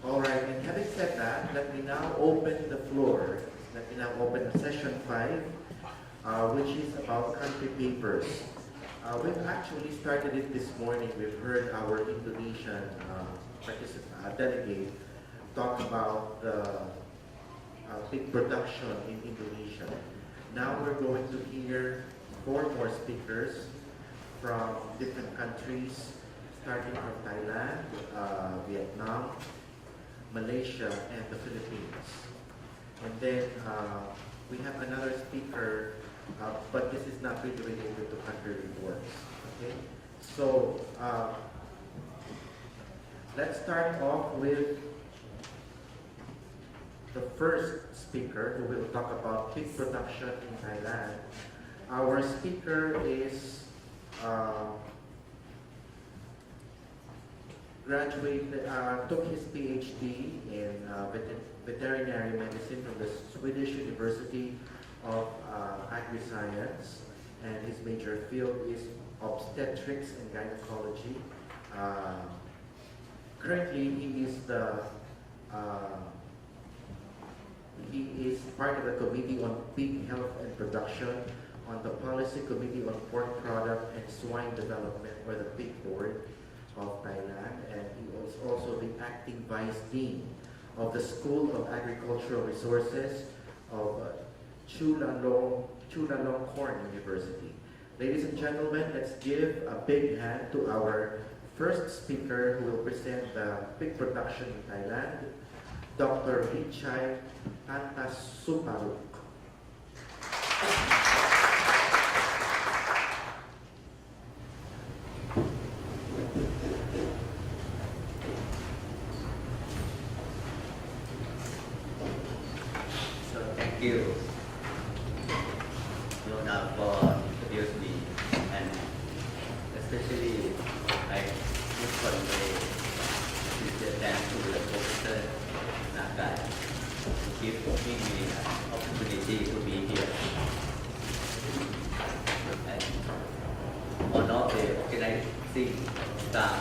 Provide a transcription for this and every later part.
All right, and having said that, let me now open the floor. Let me now open session 5, which is about country papers. We've actually started it this morning. We've heard our Indonesian delegate talk about the pig production in Indonesia. Now we're going to hear 4 more speakers from different countries, starting from Thailand, Vietnam, Malaysia, and the Philippines. And then we have another speaker, but this is not really related to country reports. Okay, so let's start off with the first speaker who will talk about pig production in Thailand. Our speaker is took his PhD in veterinary medicine from the Swedish University of Agri-Science, and his major field is obstetrics and gynecology. Currently, he is part of the Committee on Pig Health and Production on the Policy Committee on Pork Product and Swine Development, or the Pig Board of Thailand, and he was also the acting vice dean of the School of Agricultural Resources of Chulalongkorn University. Ladies and gentlemen, let's give a big hand to our first speaker who will present the pig production in Thailand, Dr. Wichai Tantasuparuk. Thank you, Lona, for introducing me, and especially I would convey sincere thanks to the Professor Nagai to give me an opportunity to be here. And one of the organizing staff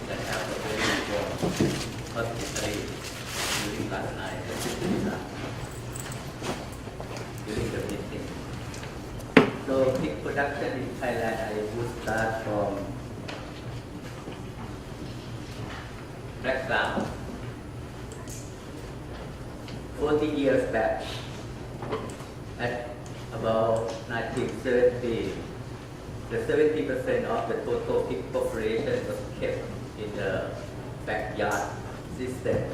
that have a very warm hospitality during last night during the meeting. So pig production in Thailand, I would start from background. 40 years back, at about 1970, the 70% of the total pig population was kept in the backyard system.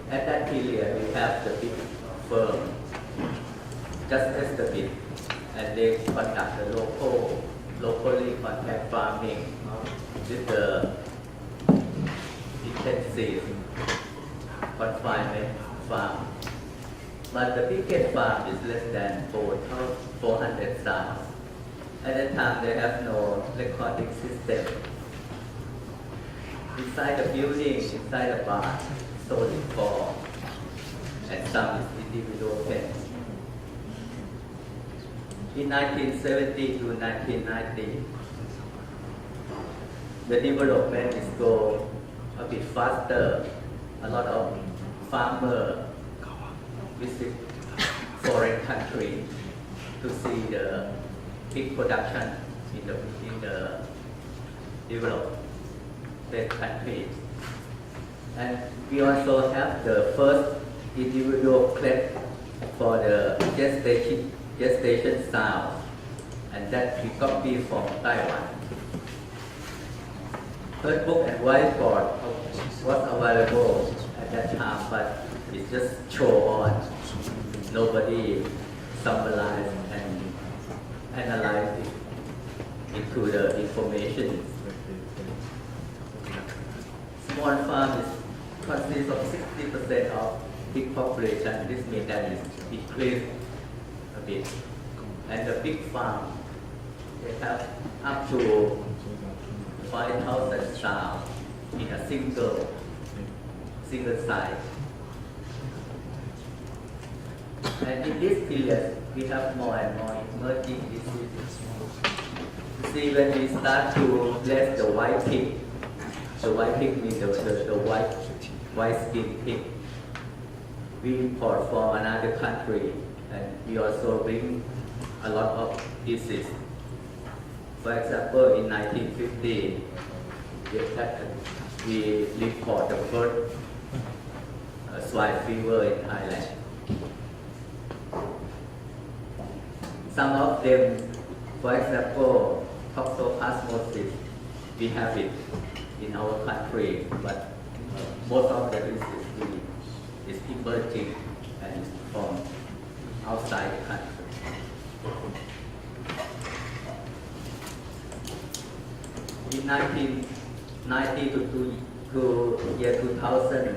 At that period, we have the big firm, just as the big, and they conduct the locally contact farming with the intensive confinement farm. But the biggest farm is less than 400 sows. At that time, they have no recording system. Inside the building, inside the barn, solid form, and some is individual pens. In 1970 to 1990, the development is go a bit faster. A lot of farmers visit foreign countries to see the pig production in the developed countries. And we also have the first individual clip for the gestation sound, and that we copied from Taiwan. Third book and whiteboard was available at that time, but it just show on. Nobody summarized and analyzed it into the information. Small farm consists of 60% of pig population. This means that it decreased a bit. And the big farm, they have up to 5,000 sows in a single site. And in this period, we have more and more emerging diseases. You see, when we start to bless the white pig, The white pig means the white skin pig. We import from another country, and we also bring a lot of diseases. For example, in 1950, we report the first swine fever in Thailand. Some of them, for example, toxoplasmosis, we have it in our country, but most of the disease is emerging and is from outside the country. In 1990 to year 2000,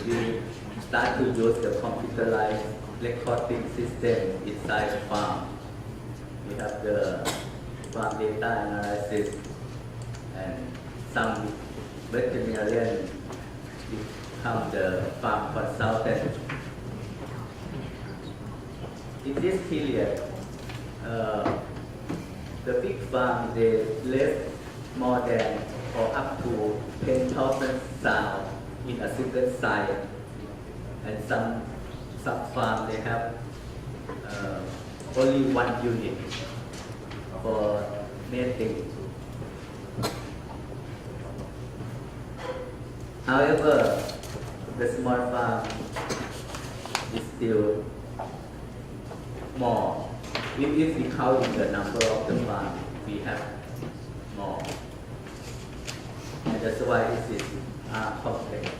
we start to use the computerized recording system inside the farm. We have the farm data analysis, and some veterinarian become the farm consultant. In this period, the big farm, they left more than or up to 10,000 sows in a single site, and some farm they have only one unit for mating. However, the small farm is still more. If we count the number of the farm, we have more. And that's why this is complex.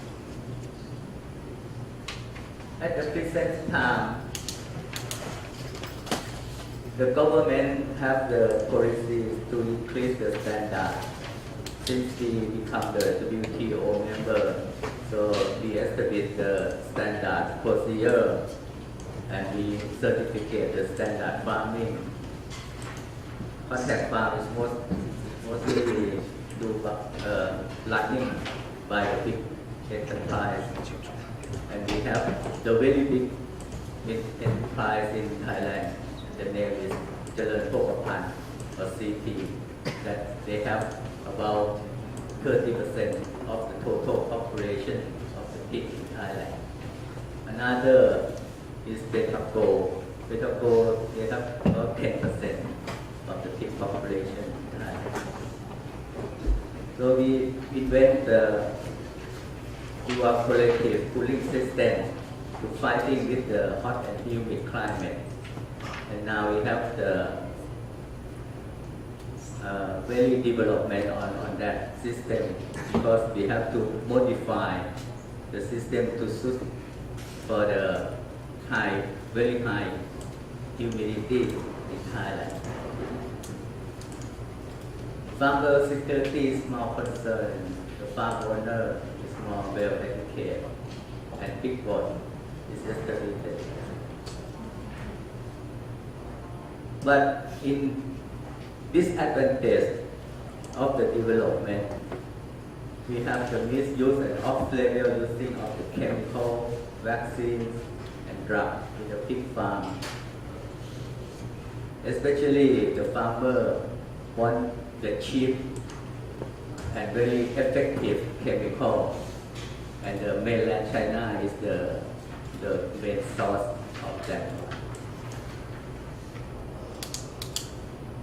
At the present time, the government have the policy to increase the standard. Since we become the WTO member, so we establish the standard procedure and we certificate the standard farming. Contact farm is mostly running by the big enterprise, and we have the very big enterprise in Thailand. The name is Tainan or CP, that they have about 30% of the total population of the pig in Thailand. Another is Betago. Betago, they have about 10% of the pig population in Thailand. So we invent the evaporative cooling system to fighting with the hot and humid climate. And now we have the very development on that system, because we have to modify the system to suit for the very high humidity in Thailand. Farmer security is more concerned. The farm owner is more well educated, and big one is established. But in disadvantage of the development, we have the misuse and off-label using of the chemical, vaccines, and drugs in the pig farm. Especially the farmer want the cheap and very effective chemical, and the mainland China is the main source of that.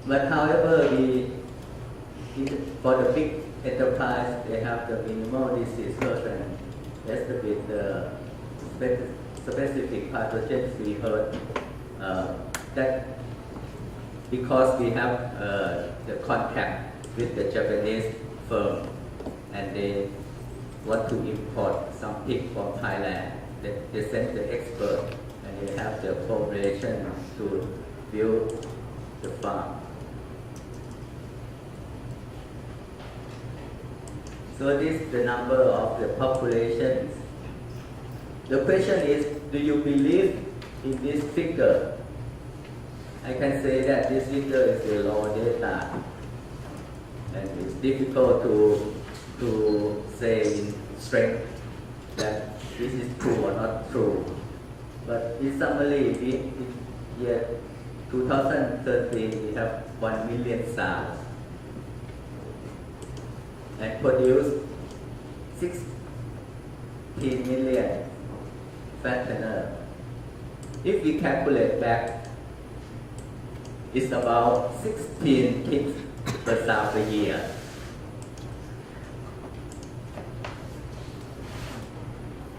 But however, for the big enterprise, they have the minimal disease burden. That's with the specific pathogens we heard. That because we have the contact with the Japanese firm, and they want to import some pig from Thailand. They send the expert, and they have the cooperation to build the farm. So this is the number of the populations. The question is, do you believe in this figure? I can say that this figure is a raw data, and it's difficult to say in strength that this is true or not true. But in summary, in year 2013, we have 1 million sows. and produce 16 million fattener. If we calculate back, it's about 16 pigs per sow per year.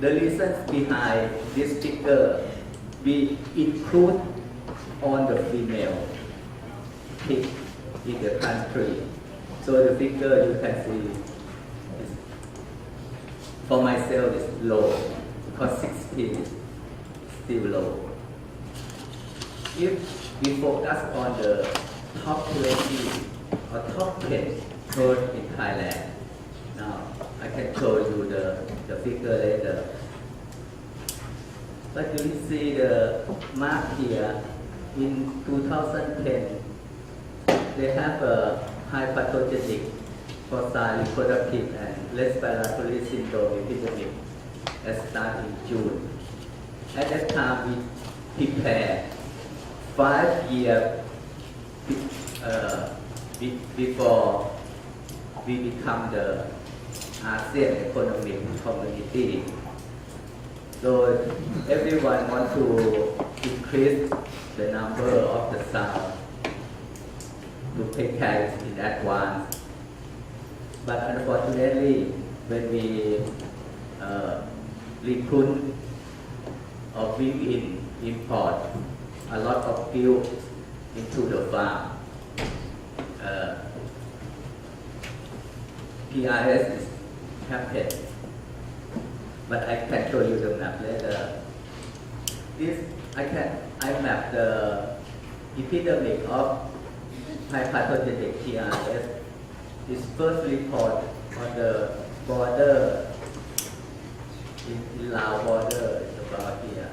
The reasons behind this figure, we include all the female pigs in the country. So the figure you can see is, for myself is low, because 16 is still low. If we focus on the top 20 or top 10 herd in Thailand, now I can show you the figure later. But you see the mark here, in 2010, they have a high pathogenic fossil reproductive and respiratory syndrome epidemic that started in June. At that time, we prepared 5 years before we become the ASEAN Economic Community. So everyone wants to increase the number of the sow to take care in advance. But unfortunately, when we recruit or bring in import a lot of fuel into the farm, PRS is happened. But I can show you the map later. This I map the epidemic of high pathogenic TLRI is first reported on the border in Laos border, it's about here,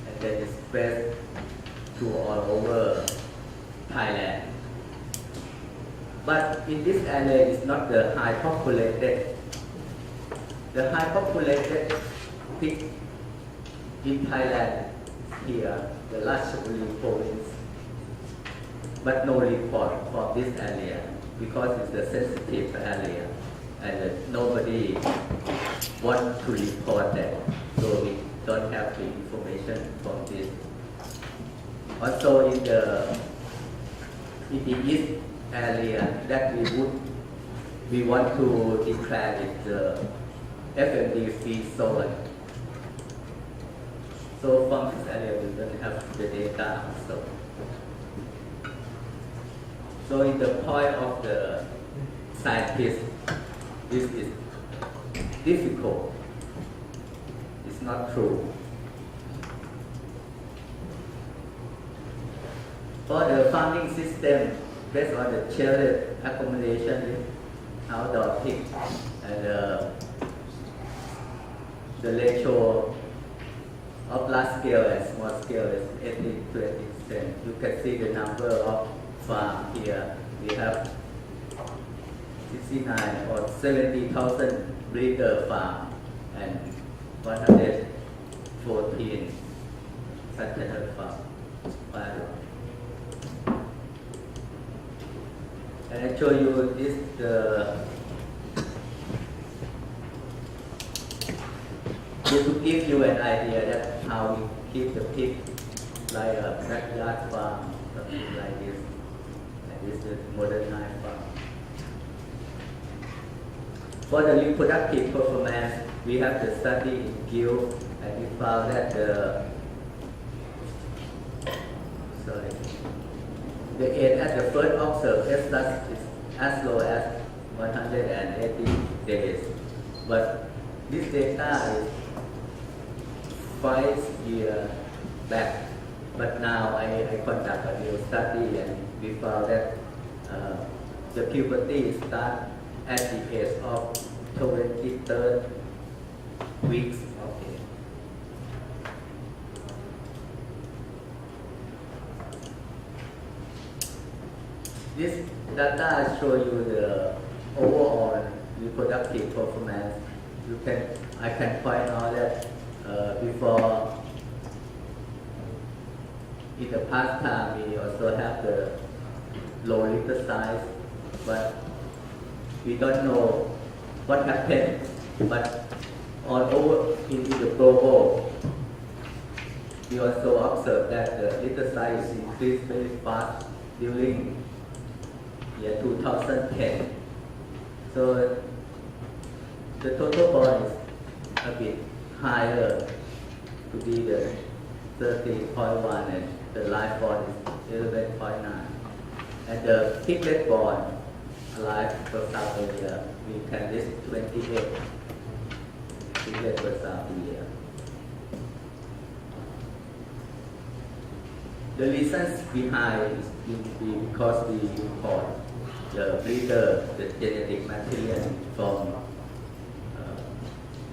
and then it spread to all over Thailand. But in this area is not the high populated. The high populated pig in Thailand here, the Ratchaburi province, but no report for this area because it's a sensitive area and nobody wants to report that, so we don't have the information from this. Also in the east area that we want to declare it the FMD free zone. So from this area we don't have the data also. So in the point of the scientist, this is difficult. It's not true. For the farming system based on the sheltered accommodation with outdoor pigs and the ratio of large scale and small scale is 80-20%. You can see the number of farms here. We have 69 or 70,000 breeder farm and 114 fattener farm. And I show you this just to give you an idea that how we keep the pig like a backyard farm, something like this. And this is modernized farm. For the reproductive performance, we have the study in Gill, and we found that the age at the first observed S is as low as 180 days. But this data is 5 years back. But now I conduct a new study and we found that the puberty starts at the age of 23rd weeks of age. This data show you the overall reproductive performance. I can point out that before, in the past time, we also have the low litter size, but we don't know what happened, but all over in the global, we also observed that the litter size increased very fast during year 2010. So the total bond is a bit higher to be the 30.1 and the live bond is 11.9. And the piglet bond alive for South Asia, we can list 28 piglet for South Asia. The reasons behind is because we import the breeder, the genetic material from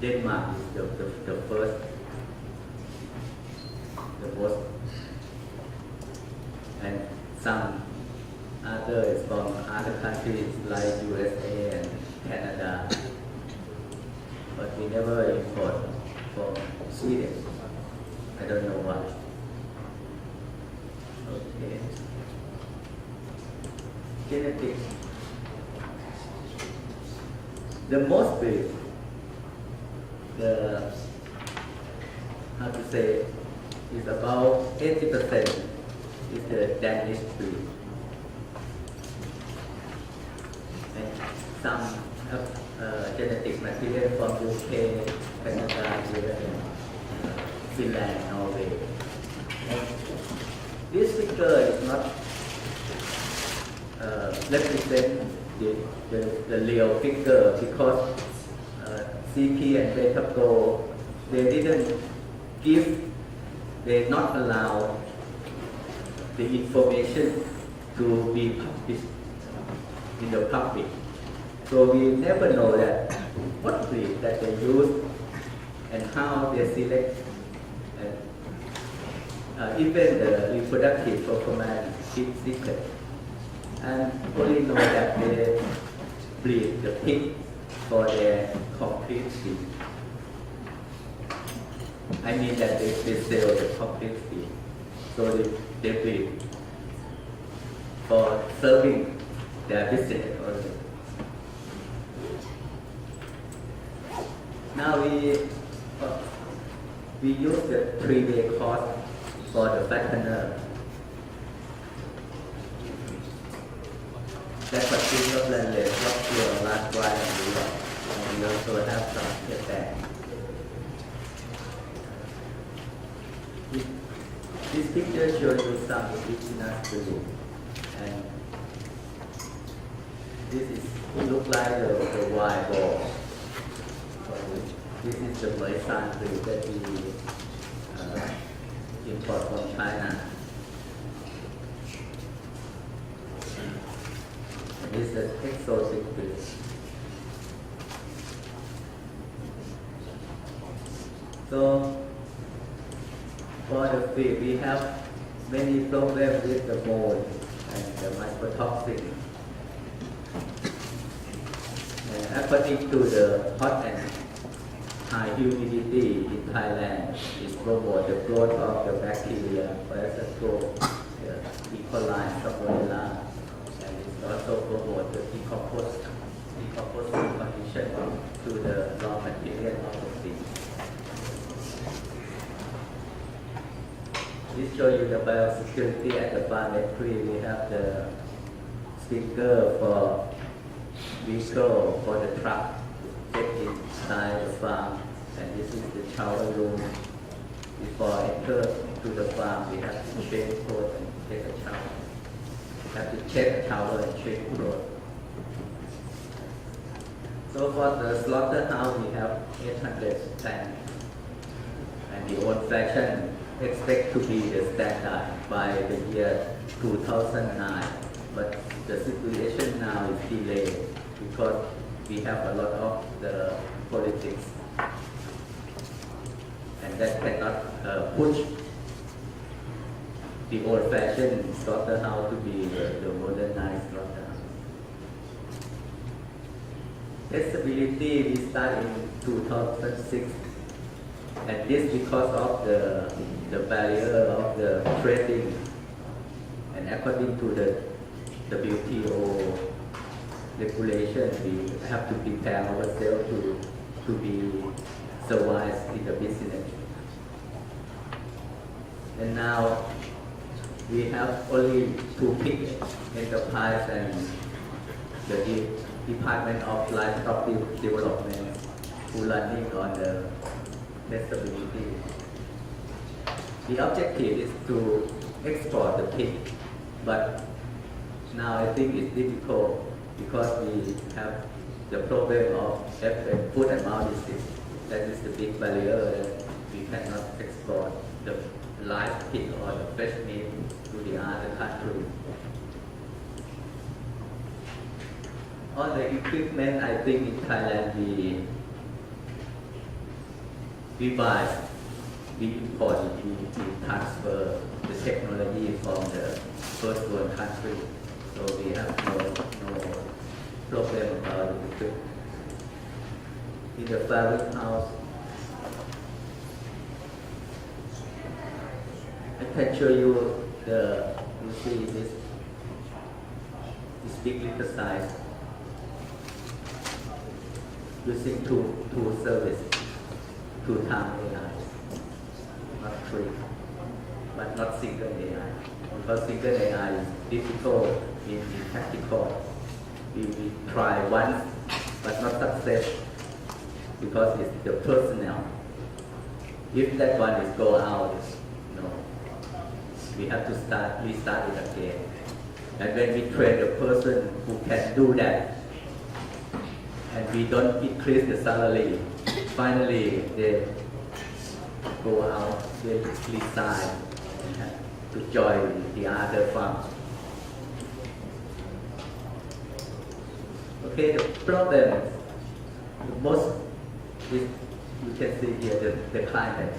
Denmark is the first, the most, and some others from other countries like USA and Canada, but we never import from Sweden. I don't know why. Okay. Genetics. The most breed, how to say, is about 80% is the Danish breed. And some genetic material from UK, Canada, Finland, Norway. And this figure is not represent the real figure because CP and Betaco, they didn't give, they not allow the information to be published in the public. So we never know that what breed that they use and how they select, and even the reproductive performance is secret. And only know that they breed the pig for their complete feed. I mean that they sell the complete feed. So they breed for serving their business also. Now we use the 3-way course for the fattener. That particular land what's your last one and we also have some Japan. This picture shows you some indigenous breed, and this is look like the wild boar. This is the Wichai breed that we import from China. This is an exotic breed. So for the feed, we have many problems with the mold and the mycotoxin. And according to the hot and high humidity in Thailand, it promotes the growth of the bacteria, parasite, E. coli, Salmonella, and it also promotes the decomposing condition to the raw material of the seed. This shows you the biosecurity at the farm entry. We have the sticker for vehicle for the truck get inside the farm, and this is the shower room. Before enter to the farm, we have to change clothes and take a shower. We have to check the shower and change clothes. So for the slaughterhouse, we have 800 tanks, and the old-fashioned expect to be the standard by the year 2009, but the situation now is delayed because we have a lot of the politics, and that cannot push the old-fashioned slaughterhouse to be the modernized slaughterhouse. Testability we started in 2006, and this because of the barrier of the trading, and according to the WTO regulation, we have to prepare ourselves to be survive in the business. And now we have only two big enterprise and the Department of Livestock Development who running on the traceability. The objective is to export the pig, but now I think it's difficult because we have the problem of foot and mouth disease. That is the big barrier that we cannot export the live pig or the fresh meat to the other country. On the equipment, I think in Thailand we buy, we import, we transfer the technology from the first world country. So we have no problem about the equipment. In the farming house, I can show you you see this big little size using two service, 2 times AI, not 3, but not single AI. Because single AI is difficult in practical. We try once, but not success because it's the personnel. If that one is go out, we have to restart it again. And when we train the person who can do that, and we don't increase the salary, finally they go out, they resign to join the other farm. Okay, the problem, the most is, you can see here the climate.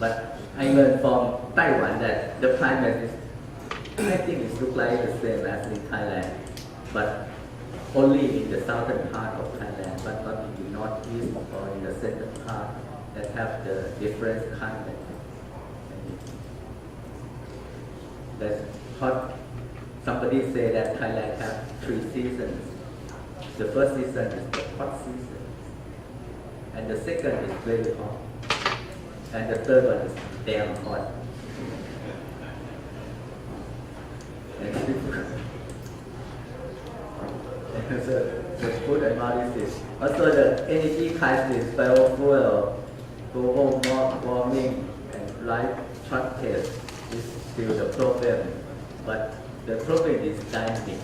But I learned from Taiwan that the climate is, I think it looks like the same as in Thailand, but only in the southern part of Thailand, but not in the northeast or in the central part that have the different climate. That's hot. Somebody say that Thailand have 3 seasons. The first season is the hot season, and the second is very hot, and the third one is damn hot. And the food analysis. Also the energy crisis, biofuel, global warming, and life shortage is still the problem. But the problem is dynamic.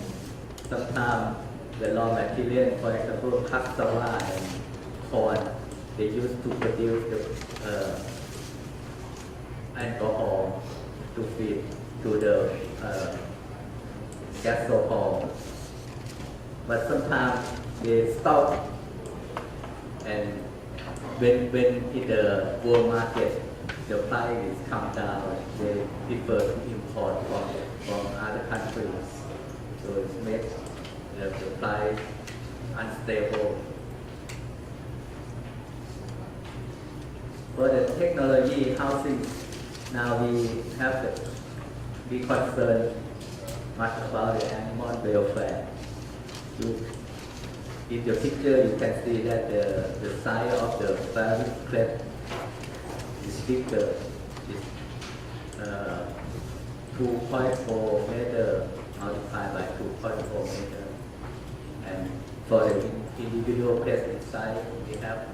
Sometimes the raw material, for example, cassava and corn, they used to produce the alcohol to feed to the gasohol. But sometimes they stop, and when in the world market the price is come down, they prefer to import from other countries. So it makes the price unstable. For the technology housing, now we have to be concerned much about the animal welfare. In the picture, you can see that the size of the fabric crate is bigger. It's 2.4 meter multiplied by 2.4 meter. And for the individual crate inside, we have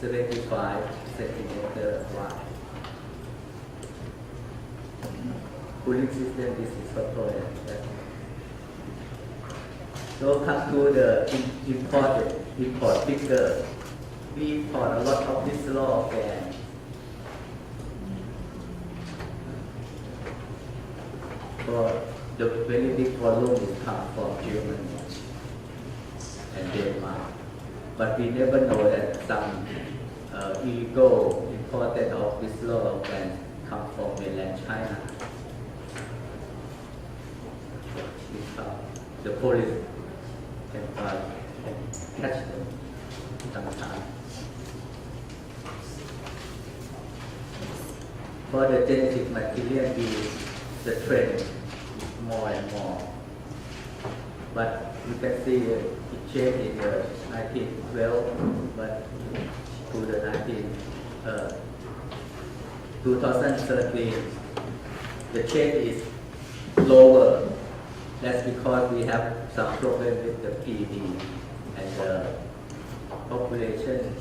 75 centimeter wide. Cooling system, this is component. So come to the import figure. We import a lot of this raw organ. For the very big volume is come from Germany and Denmark. But we never know that some illegal imported of this raw organ come from mainland China. The police can catch them sometimes. For the genetic material, the trend is more and more. But You can see it changed in the 1912, but to the 2013, the change is lower. That's because we have some problem with the PD and the population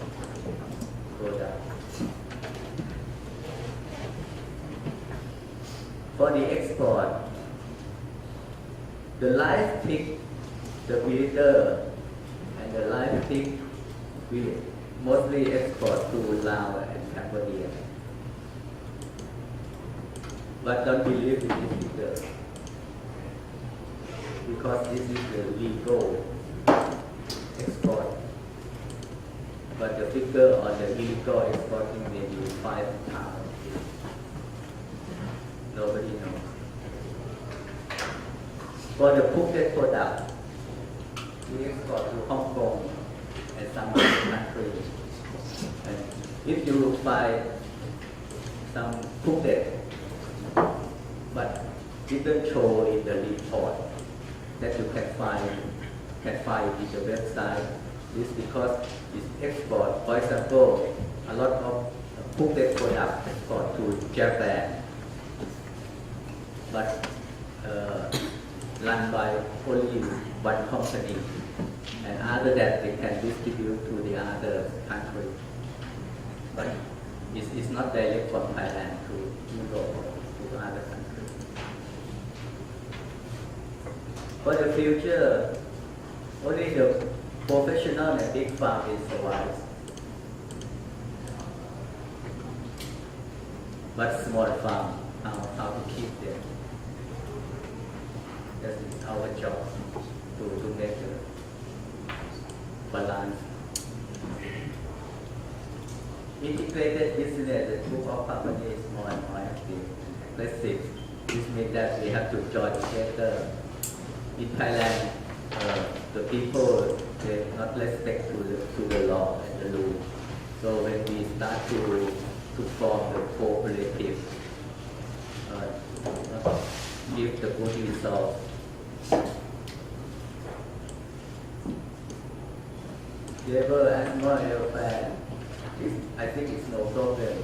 product. For the export, the live pig, the breeder, and the live pig, we mostly export to Laos and Cambodia. But don't believe in this figure, because this is the legal export. But the figure on the illegal exporting may be 5 pounds. Nobody knows. For the cooked product, we export to Hong Kong and some other countries. And if you buy some cooked, but didn't show in the report that you can find in the website, is because it's export. For example, a lot of cooked products export to Japan, but run by only one company, and after that they can distribute to the other country. But it's not direct from Thailand to Europe or to other countries. For the future, only the professional and big farm is survives. But small farm, how to keep them. That's our job to make a balance. Integrated business, the group of companies more and more active and aggressive. This means that we have to join together. In Thailand, the people they not respect to the law and the rule. So when we start to form the cooperative, give the good results. Labor and more welfare, I think it's no problem.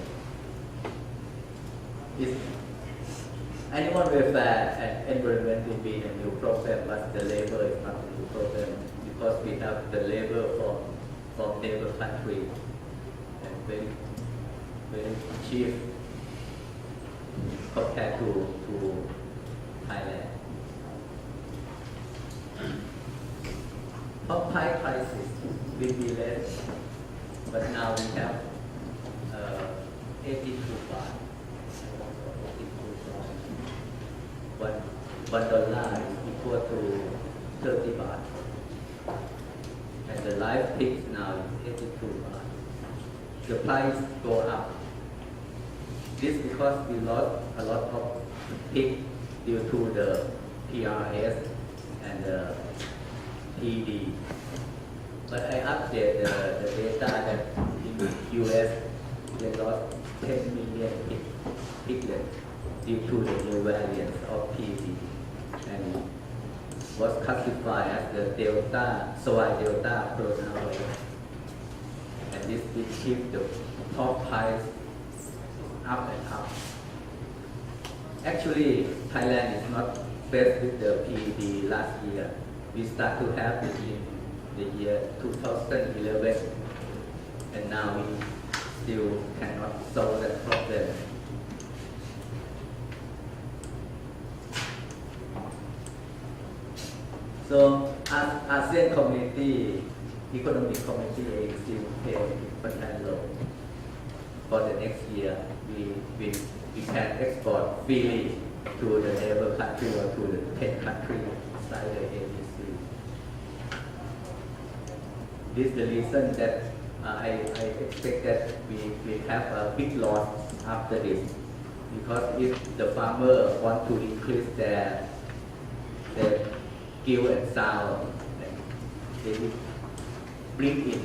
Animal welfare and environment will be a new problem, but the labor is not a new problem because we have the labor from neighbor country and very, very cheap compared to Thailand. Hog pie prices will be less, but now we have 82 baht. $1 is equal to 30 baht. And the live pig now is 82 baht. The price go up. This because we lost a lot of pig due to the PRS and the PD. But I update the data that in the US they lost 10 million piglets due to the new variants of PD and was classified as the Swine Delta coronavirus. And this will keep the pork price up and up. Actually, Thailand is not faced with the PD last year. We start to have it in the year 2011, and now we still cannot solve that problem. So, as ASEAN community, economic community still pay 50% loan. For the next year, we can export freely to the neighbor country or to the 10 countries inside the ABC. This is the reason that I expect that we have a big loss after this, because if the farmer want to increase their gill and sow, they will bring in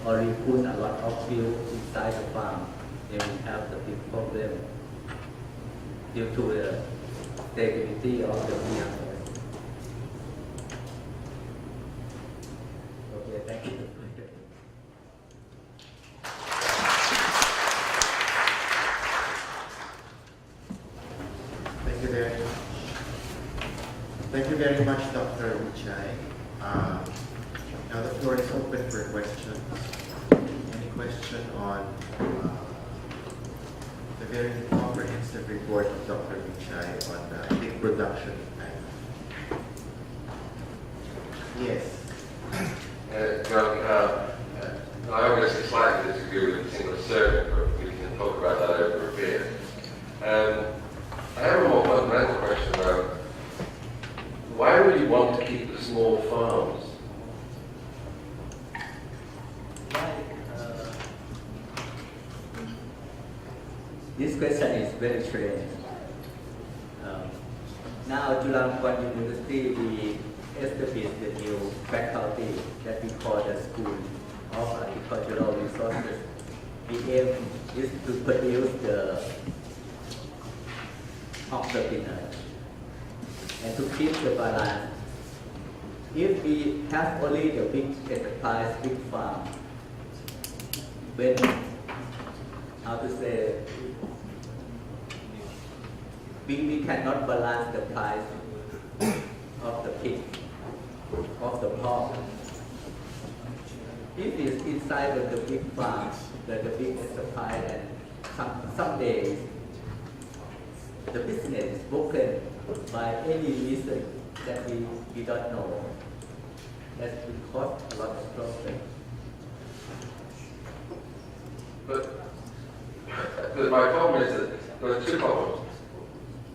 or recruit a lot of gill inside the farm. They will have the big problem due to the stability of the PRS. you very much, Dr. Wichai. Now the floor is open for questions. Any question on the very comprehensive report of Dr. Wichai on pig production in Taiwan? Yes. I obviously slightly disagree with the single serving, but we can talk about that over a beer. I have a more fundamental question about why would you want to keep the small farms? This question is very strange. Now, Chulalongkorn University, we established the new faculty that we call the School of Agricultural Resources. The aim is to produce the entrepreneurs and to keep the balance. If we have only the big enterprise, big farm, when, how to say, we cannot balance the price of the pig, of the pork. If it's inside of the big farm, the big enterprise, and some days the business is broken by any reason that we don't know. That will cause a lot of problems. But my problem is that there are two problems.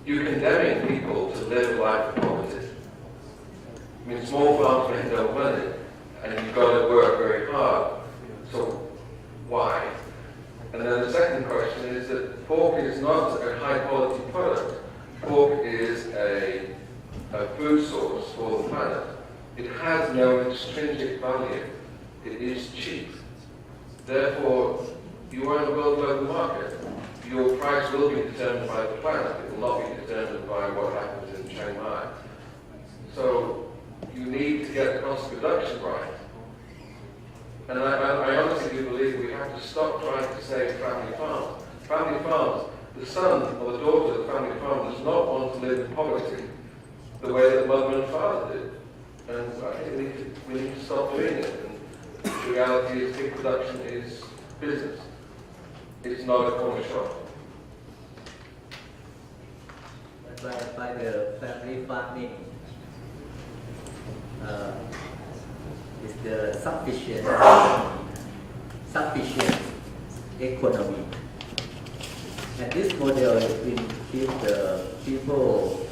You're condemning people to live a life of poverty. I mean, small farms make no money, and you've got to work very hard. So, why? And then the second question is that pork is not a high-quality product. Pork is a food source for the planet. It has no intrinsic value. It is cheap. Therefore, you are in a world global market. Your price will be determined by the planet. It will not be determined by what happens in Shanghai. So you need to get the cost of production right. And I honestly do believe we have to stop trying to save family farms. Family farms, the son or the daughter of the family farm does not want to live in poverty the way that mother and father did. And I think we need to stop doing it. And the reality is pig production is business. It's not a corner shop. By the family farming is the sufficient economy. And this model will give the people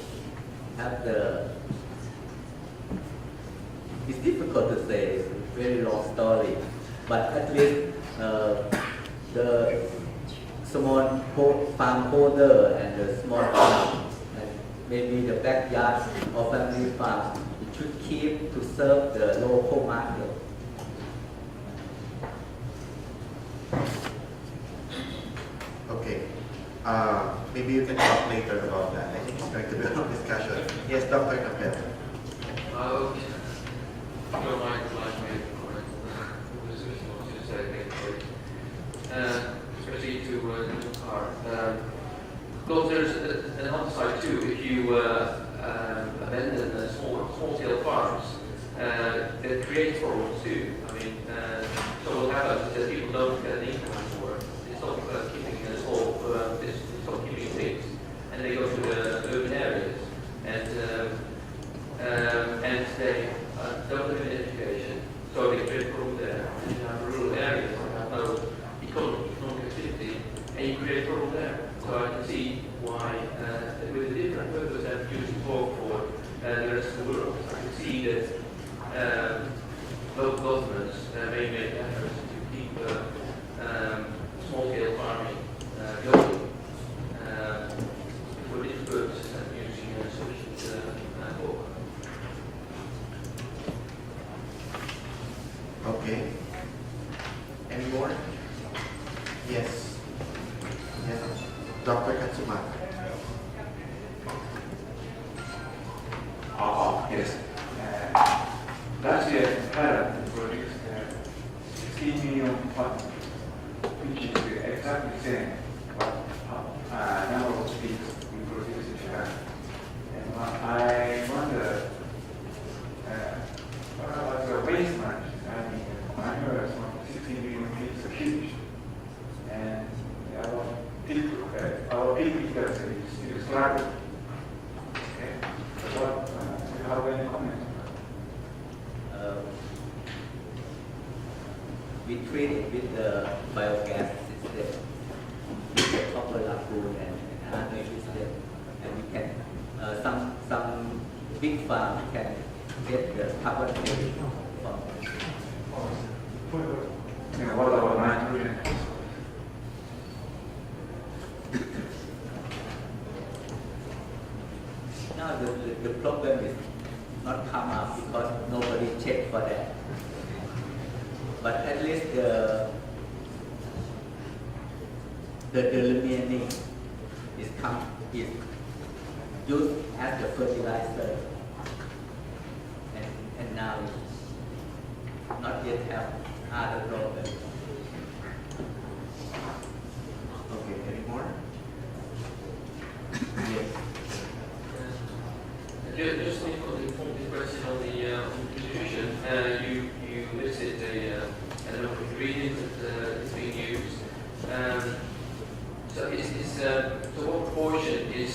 have the, it's difficult to say, it's a very long story, but at least the small farm holder and the small farm, and maybe the backyard or family farm, it should keep to serve the local market. Okay. Maybe you can talk later about that. I think it's going to be a long discussion. Yes, Dr. Nagai. Don't mind especially to the car. Because there's an upside too. If you abandon small-scale farms, it creates problems too. I mean, so what happens is that people don't get an income anymore. They stop keeping pigs, and they go to the urban areas, and they don't have an education, so they create problems there. And you have rural areas that have no economic activity, and you create problems there. So I can see why, with a different purpose than using pork for the rest of the world, I can see that local governments may make efforts to keep small-scale farming going for different purposes than using sufficient pork. Okay. Any more? Yes. Yes. Dr. Katsuma. Yes. Last year, Thailand produced 16 million tons, which is exactly the same what number of pigs we produce in Japan. And I wonder 16 million pigs is huge. And our pig industry is still struggling. Okay? So what, do you have any comment? We treat it with the biogas system, with the copper lagoon and other system, and we can some big farm can get the carbon credit from. Yeah, what about nitrogen? Now the problem is not come up because nobody checked for that. But at least the remaining is used as the fertilizer, and now it's not yet have other problems. Okay, any more? Yes. Just an important question on the nutrition. You listed a number of ingredients that is being used. So what proportion is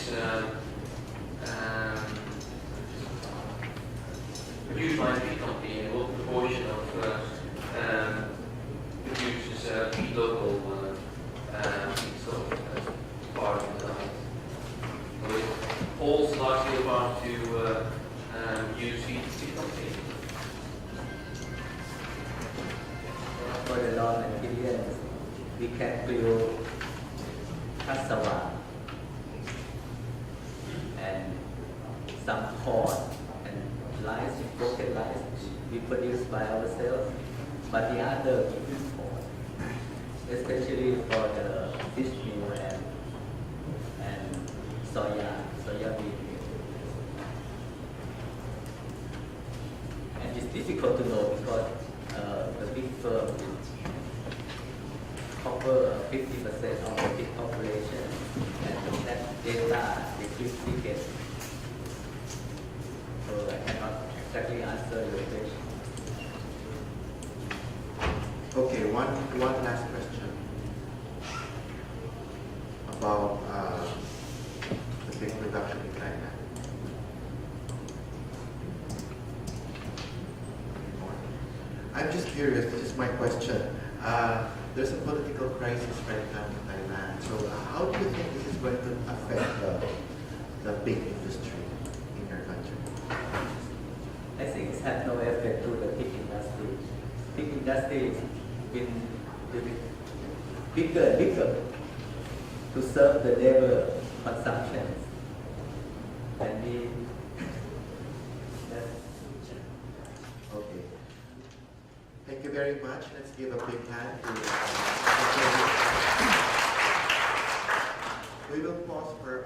produced by a feed company, and what proportion of produces feed local feedstock as part of the diet? So it falls largely apart to use feed company. For the raw materials, we can grow cassava and some corn and rice, broken rice we produce by ourselves, but the other we import, especially for the fish meal and soya bean. And it's difficult to know because the big firm cover 50% of the pig population, and that data is secret. So I cannot exactly answer your question. Okay, one last question about the pig production in Tainan. I'm just curious, this is my question. There's a political crisis right now in Thailand. So how do you think this is going to affect the pig industry in your country? I think it has no effect to the pig industry. Pig industry is been bigger and bigger to serve the labor consumption. And Okay. Thank you very much. Let's give a big hand to. We will pause for